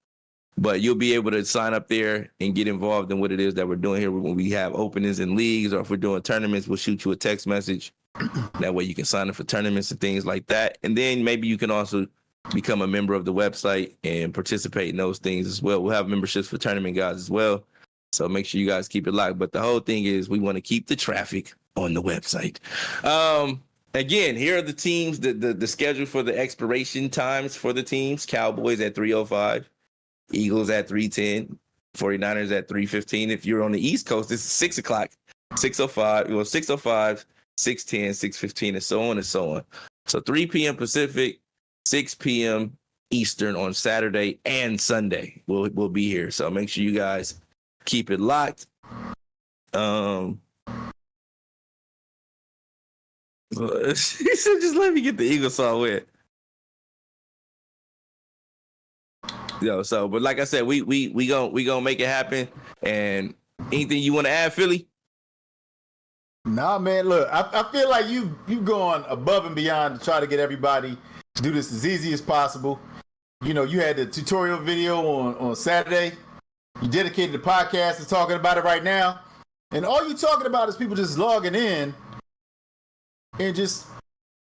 but you'll be able to sign up there and get involved in what it is that we're doing here. When we have openings in leagues or if we're doing tournaments, we'll shoot you a text message. That way you can sign up for tournaments and things like that. And then maybe you can also become a member of the website and participate in those things as well. We'll have memberships for tournament guys as well. So make sure you guys keep it locked. But the whole thing is we want to keep the traffic on the website. Again, here are the teams, the schedule for the expiration times for the teams. Cowboys at 3:05, Eagles at 3:10, 49ers at 3:15. If you're on the East Coast, this is 6 o'clock, 6:05, 6:05, 6:10, 6:15, and so on and so on. So 3 p.m. Pacific, 6 p.m. Eastern on Saturday and Sunday. We'll be here. So make sure you guys keep it locked. He said, just let me get the Eagles all wet. But like I said, we gonna make it happen. And anything you want to add, Philly? Nah, man. Look, I feel like you've gone above and beyond to try to get everybody to do this as easy as possible. You had the tutorial video on Saturday. You dedicated the podcast to talking about it right now, and all you talking about is people just logging in and just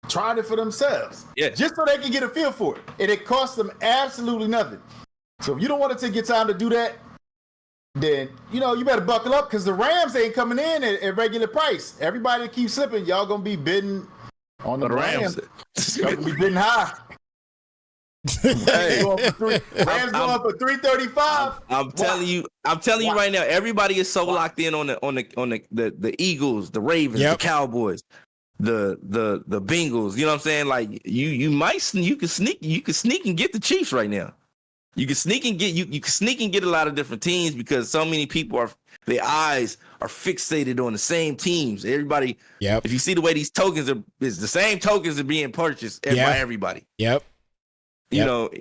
trying it for themselves. Yeah. Just so they can get a feel for it. And it costs them absolutely nothing. So if you don't want to take your time to do that, then, you better buckle up because the Rams ain't coming in at regular price. Everybody that keeps slipping, y'all going to be bidding on the Rams. Y'all going to be bidding high. Hey. Rams going for 335. I'm telling you right now, everybody is so locked in on the Eagles, the Ravens, the Cowboys, the Bengals. You know what I'm saying? Like you can sneak and get the Chiefs right now. You can sneak and get a lot of different teams because so many people their eyes are fixated on the same teams. Everybody, if you see the way these tokens is the same tokens are being purchased by everybody. Yep.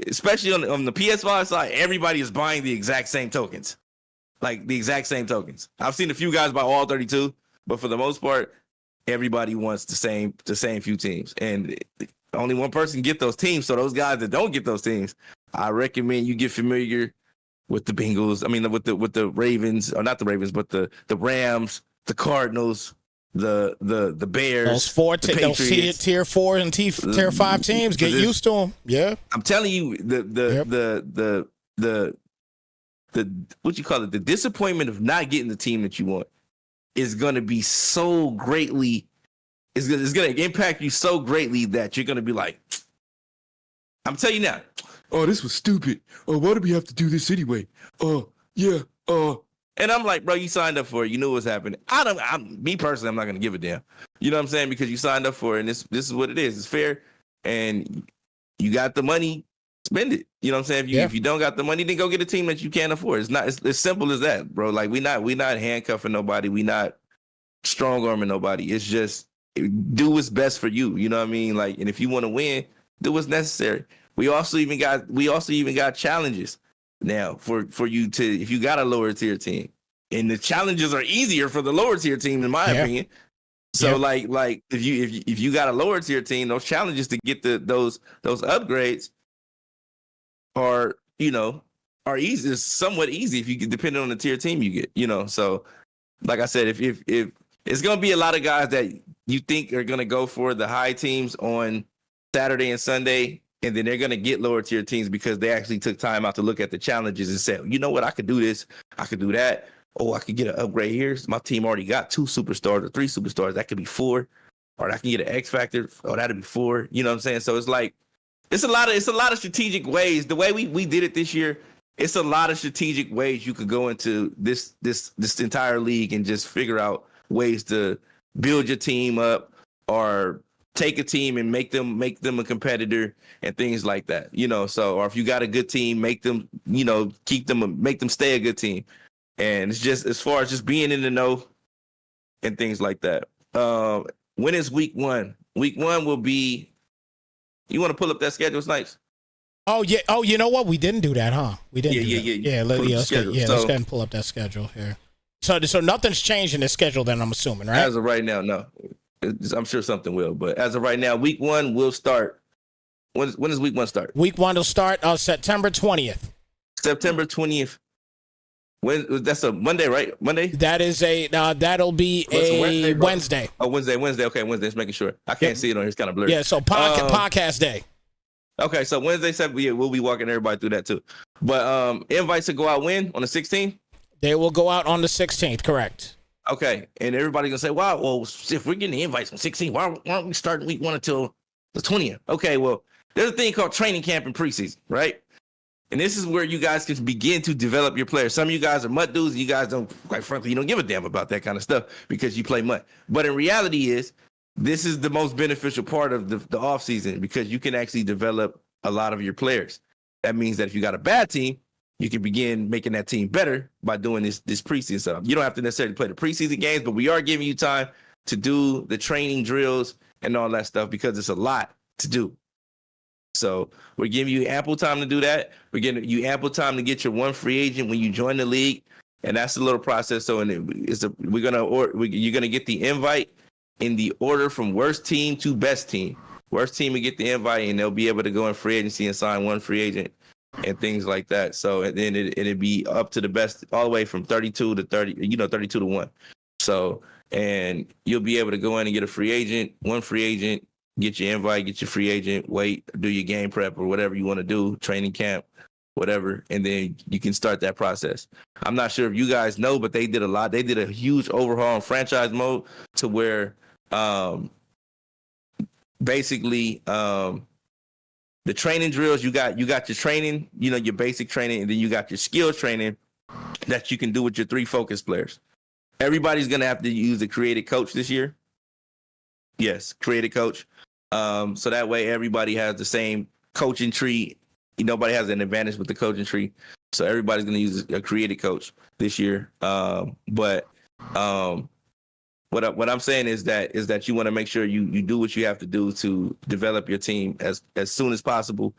Especially on the PS5 side, everybody is buying the exact same tokens. Like the exact same tokens. I've seen a few guys buy all 32, but for the most part, everybody wants the same few teams. And only one person can get those teams. So those guys that don't get those teams, I recommend you get familiar with the Bengals. I mean, with the Ravens, or not the Ravens, but the Rams, the Cardinals, the Bears, those tier 4 and tier 5 teams. Get used to them. Yeah, I'm telling you, the what you call it, the disappointment of not getting the team that you want is going to be so greatly. It's going to impact you so greatly that you're going to be like, I'm telling you now. Oh, this was stupid. Oh, why do we have to do this anyway? Oh, yeah. And I'm like, bro, you signed up for it. You knew what was happening. Me personally, I'm not going to give a damn. You know what I'm saying? Because you signed up for it, and this is what it is. It's fair, and you got the money, spend it. You know what I'm saying? If you don't got the money, then go get a team that you can't afford. It's not as simple as that, bro. Like we not handcuffing nobody. We not strong arming nobody. It's just do what's best for you. You know what I mean? Like, and if you want to win, do what's necessary. We also even got challenges now for you to, if you got a lower tier team, and the challenges are easier for the lower tier team, in my opinion. So like if you got a lower tier team, those challenges to get those upgrades are, are easy. It's somewhat easy if you get, depending on the tier team you get. You know, so like I said, if it's gonna be a lot of guys that you think are gonna go for the high teams on Saturday and Sunday, and then they're gonna get lower tier teams because they actually took time out to look at the challenges and said, you know what, I could do this, I could do that. Oh, I could get an upgrade here. My team already got 2 superstars or 3 superstars. That could be 4, or I can get an X factor. Oh, that'd be 4. You know what I'm saying? So it's like it's a lot of strategic ways. The way we did it this year, it's a lot of strategic ways you could go into this entire league and just figure out ways to build your team up or take a team and make them a competitor and things like that. You know, so or if you got a good team, make them, you know, keep them, make them stay a good team. And it's just as far as just being in the know and things like that. When is week 1? Week 1 will be. You want to pull up that schedule, Snipes? Oh yeah. Oh, you know what? We didn't do that, huh? We didn't. Yeah. Let's go ahead and pull up that schedule here. So nothing's changed in the schedule, then I'm assuming, right? As of right now, no. I'm sure something will, but as of right now, week 1 will start. When does week 1 start? Week 1 will start September 20th. September 20th. When that's a Monday, right? Monday. That is that'll be a Wednesday. Oh, Wednesday. Okay, Wednesday. Just making sure. I can't see it on here. It's kind of blurry. Yeah. So podcast day. Okay, so Wednesday, 7. Yeah, we'll be walking everybody through that too. But invites to go out when on the 16th. They will go out on the 16th. Correct. Okay, and everybody's gonna say, "Wow, well, if we're getting the invites on 16th, why aren't we starting week 1 until the 20th?" Okay, well, there's a thing called training camp and preseason, right? And this is where you guys can begin to develop your players. Some of you guys are MUT dudes. And you guys don't, quite frankly, you don't give a damn about that kind of stuff because you play MUT. But in reality this is the most beneficial part of the off season because you can actually develop a lot of your players. That means that if you got a bad team, you can begin making that team better by doing this preseason stuff. You don't have to necessarily play the preseason games, but we are giving you time to do the training drills and all that stuff because it's a lot to do. So we're giving you ample time to do that. We're giving you ample time to get your one free agent when you join the league, and that's a little process. So you're gonna get the invite in the order from worst team to best team. Worst team will get the invite, and they'll be able to go in free agency and sign one free agent and things like that. So and then it'd be up to the best, all the way from 32 to 30, 32 to 1. So and you'll be able to go in and get a free agent, one free agent. Get your invite, get your free agent, wait, do your game prep or whatever you want to do, training camp, whatever, and then you can start that process. I'm not sure if you guys know, but they did a lot. They did a huge overhaul in franchise mode to where basically the training drills, you got your training, your basic training, and then you got your skill training that you can do with your 3 focus players. Everybody's going to have to use the creative coach this year. Yes, creative coach. So that way everybody has the same coaching tree. Nobody has an advantage with the coaching tree. So everybody's going to use a creative coach this year. But what I'm saying is that you want to make sure you do what you have to do to develop your team as soon as possible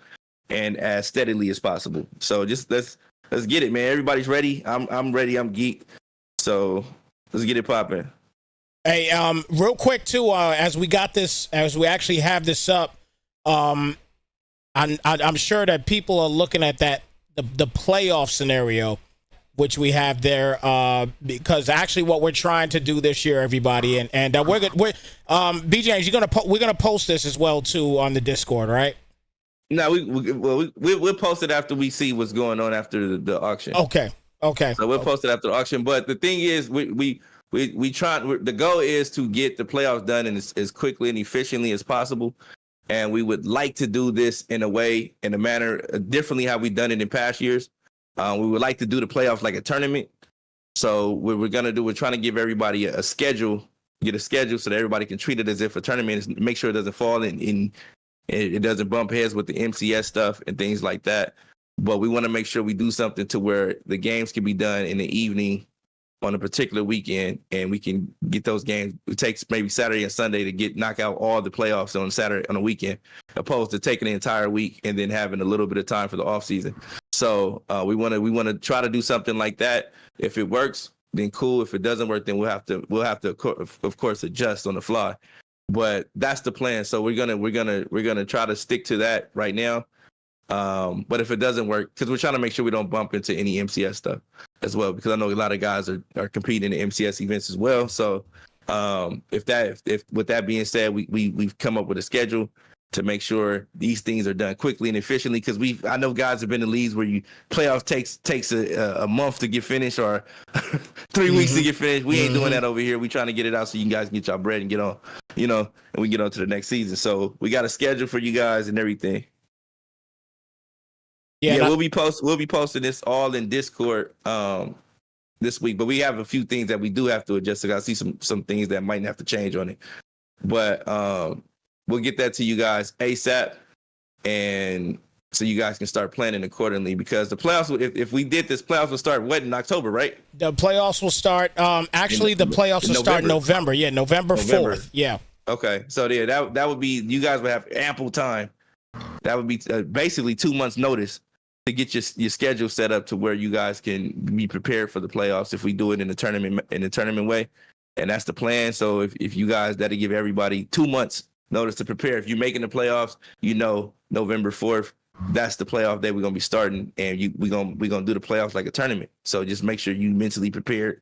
and as steadily as possible. So just let's get it, man. Everybody's ready. I'm ready. I'm geeked. So let's get it popping. Hey, real quick too, as we actually have this up, I'm sure that people are looking at the playoff scenario, which we have there, because actually what we're trying to do this year, everybody, and B James, we're gonna post this as well too on the Discord, right? No, we'll post it after we see what's going on after the auction. Okay. So we'll post it after the auction, but the thing is, we try. The goal is to get the playoffs done as quickly and efficiently as possible, and we would like to do this in a manner differently how we've done it in past years. We would like to do the playoffs like a tournament. So what we're gonna do, we're trying to give everybody a schedule, so that everybody can treat it as if a tournament is. Make sure it doesn't fall in it doesn't bump heads with the MCS stuff and things like that. But we want to make sure we do something to where the games can be done in the evening on a particular weekend, and we can get those games. It takes maybe Saturday and Sunday to knock out all the playoffs on Saturday on a weekend, opposed to taking the entire week and then having a little bit of time for the off season. So we want to try to do something like that. If it works, then cool. If it doesn't work, then we'll have to of course adjust on the fly. But that's the plan. So we're gonna try to stick to that right now. But if it doesn't work, because we're trying to make sure we don't bump into any MCS stuff as well, because I know a lot of guys are competing in the MCS events as well. So if with that being said, we've come up with a schedule to make sure these things are done quickly and efficiently, because I know guys have been in leagues where playoff takes a month to get finished or 3 weeks to get finished. We ain't doing that over here. We trying to get it out so you guys can get y'all bread and get on, and we get on to the next season. So we got a schedule for you guys and everything. Yeah, we'll be posting this all in Discord this week, but we have a few things that we do have to adjust. So I see some things that might have to change on it, but we'll get that to you guys ASAP, and so you guys can start planning accordingly, because the playoffs, if we did this, playoffs will start in October, right? The playoffs will start. Actually, the playoffs will start in November. Yeah, November 4th. Yeah. Okay, so yeah, that would be, you guys would have ample time. That would be basically 2 months notice to get your schedule set up to where you guys can be prepared for the playoffs if we do it in the tournament way, and that's the plan. So if you guys, that'll give everybody 2 months notice to prepare. If you're making the playoffs, November 4th, that's the playoff day we're gonna be starting, and we're gonna do the playoffs like a tournament. So just make sure you mentally prepared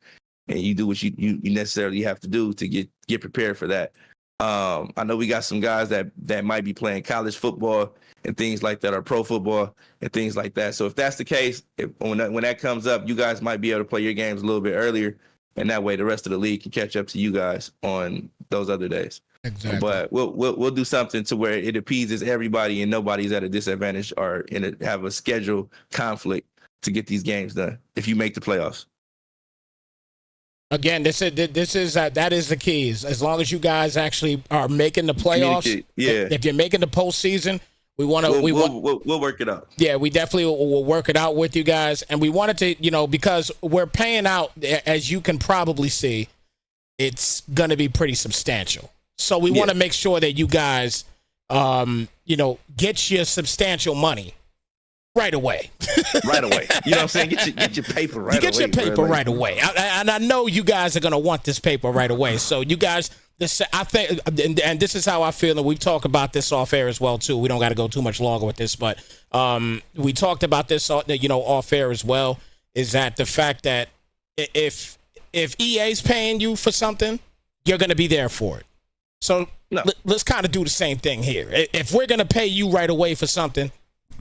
and you do what you necessarily have to do to get prepared for that. I know we got some guys that might be playing college football and things like that, or pro football and things like that. So if that's the case, when that comes up, you guys might be able to play your games a little bit earlier, and that way the rest of the league can catch up to you guys on those other days. Exactly. But we'll do something to where it appeases everybody and nobody's at a disadvantage or have a schedule conflict to get these games done if you make the playoffs. Again, that is the keys. As long as you guys actually are making the playoffs, if you're making the postseason, we'll work it out. Yeah, we definitely will work it out with you guys, and we wanted to, because we're paying out, as you can probably see, it's going to be pretty substantial. So we want to make sure that you guys, get your substantial money right away. Right away. You know what I'm saying? Get your paper right away. Get your paper right away. And I know you guys are going to want this paper right away. So you guys, I think, and this is how I feel, and we've talked about this off air as well, too. We don't got to go too much longer with this, but we talked about this, off air as well, is that the fact that if EA's paying you for something, you're going to be there for it. So let's kind of do the same thing here. If we're going to pay you right away for something,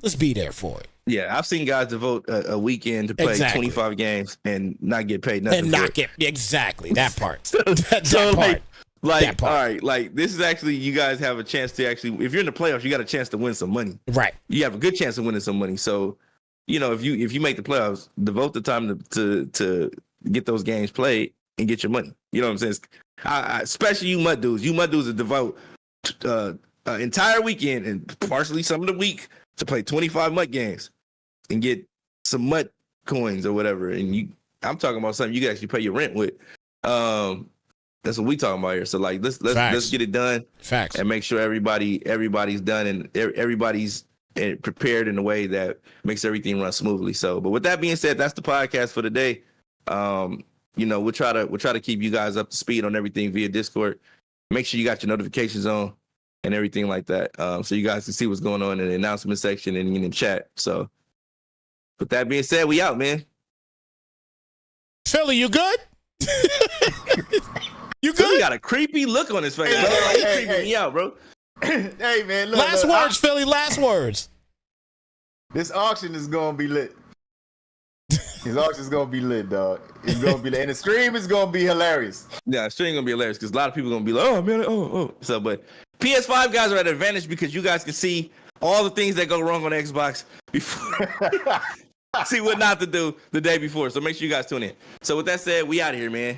let's be there for it. Yeah, I've seen guys devote a weekend to play 25 games and not get paid nothing. And not get that part. that part. All right, like this is actually, you guys have a chance to actually, if you're in the playoffs, you got a chance to win some money. Right. You have a good chance of winning some money. So, if you make the playoffs, devote the time to get those games played and get your money. You know what I'm saying? Especially you mud dudes. You mud dudes that devote entire weekend and partially some of the week to play 25 mud games and get some mud coins or whatever. And I'm talking about something you can actually pay your rent with. That's what we talking about here. So let's get it done. Facts. And make sure everybody's done and everybody's prepared in a way that makes everything run smoothly. So, but with that being said, that's the podcast for today. We'll try to keep you guys up to speed on everything via Discord. Make sure you got your notifications on and everything like that, so you guys can see what's going on in the announcement section and in the chat. So, with that being said, we out, man. Philly, you good? You good? Philly got a creepy look on his face, bro. Like, he creeping me out, bro. Hey, man, look. Last words, Philly. Last words. This auction is gonna be lit. His auction's gonna be lit, dog. It's gonna be lit, and the stream is gonna be hilarious. Yeah, the stream gonna be hilarious because a lot of people gonna be like, "Oh man, oh." So, but PS5 guys are at an advantage because you guys can see all the things that go wrong on Xbox before, see what not to do the day before. So make sure you guys tune in. So with that said, we out of here, man.